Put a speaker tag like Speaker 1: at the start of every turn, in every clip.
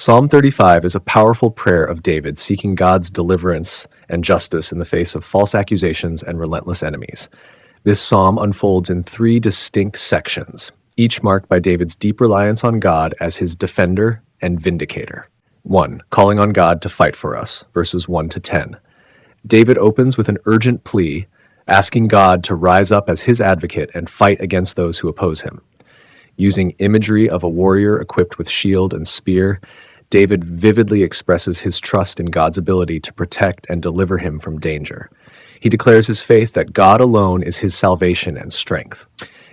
Speaker 1: Psalm 35 is a powerful prayer of David seeking God's deliverance and justice in the face of false accusations and relentless enemies. This psalm unfolds in three distinct sections, each marked by David's deep reliance on God as his defender and vindicator. 1. Calling on God to fight for us, verses 1 to 10. David opens with an urgent plea, asking God to rise up as his advocate and fight against those who oppose him. Using imagery of a warrior equipped with shield and spear, David vividly expresses his trust in God's ability to protect and deliver him from danger. He declares his faith that God alone is his salvation and strength.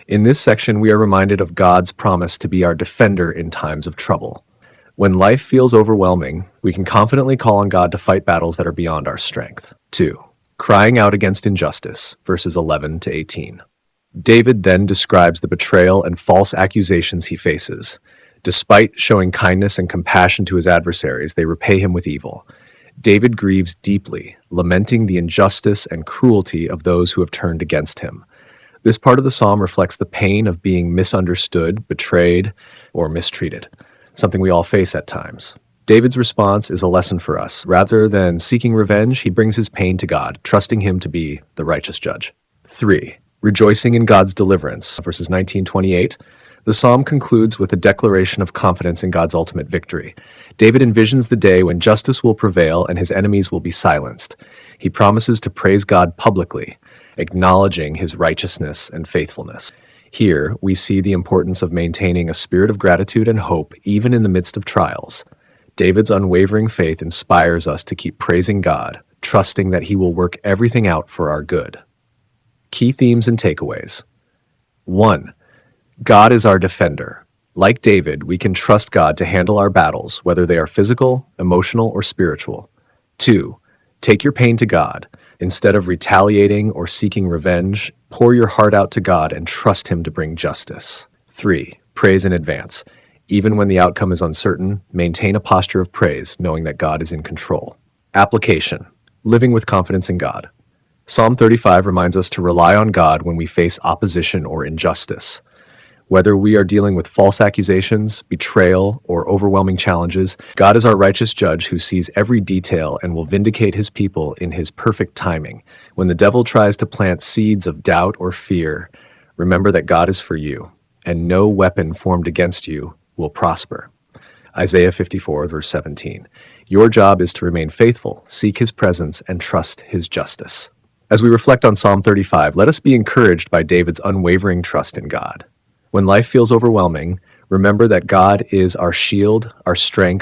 Speaker 1: In this section, we are reminded of God's promise to be our defender in times of trouble. When life feels overwhelming, we can confidently call on God to fight battles that are beyond our strength. 2. Crying out against injustice, verses 11 to 18. David then describes the betrayal and false accusations he faces. Despite showing kindness and compassion to his adversaries, they repay him with evil. David grieves deeply, lamenting the injustice and cruelty of those who have turned against him. This part of the psalm reflects the pain of being misunderstood, betrayed, or mistreated, something we all face at times. David's response is a lesson for us. Rather than seeking revenge, he brings his pain to God, trusting him to be the righteous judge. 3. Rejoicing in God's deliverance, verses 19-28. The psalm concludes with a declaration of confidence in God's ultimate victory. David envisions the day when justice will prevail and his enemies will be silenced. He promises to praise God publicly, acknowledging his righteousness and faithfulness. Here, we see the importance of maintaining a spirit of gratitude and hope even in the midst of trials. David's unwavering faith inspires us to keep praising God, trusting that he will work everything out for our good. Key themes and takeaways. 1. God is our defender. Like David, we can trust God to handle our battles, whether they are physical, emotional, or spiritual. 2. Take your pain to God. Instead of retaliating or seeking revenge, pour your heart out to God and trust Him to bring justice. 3. Praise in advance. Even when the outcome is uncertain, maintain a posture of praise, knowing that God is in control. Application. Living with confidence in God. Psalm 35 reminds us to rely on God when we face opposition or injustice. Whether we are dealing with false accusations, betrayal, or overwhelming challenges, God is our righteous judge who sees every detail and will vindicate his people in his perfect timing. When the devil tries to plant seeds of doubt or fear, remember that God is for you, and no weapon formed against you will prosper. Isaiah 54, verse 17. Your job is to remain faithful, seek his presence, and trust his justice. As we reflect on Psalm 35, let us be encouraged by David's unwavering trust in God. When life feels overwhelming, remember that God is our shield, our strength,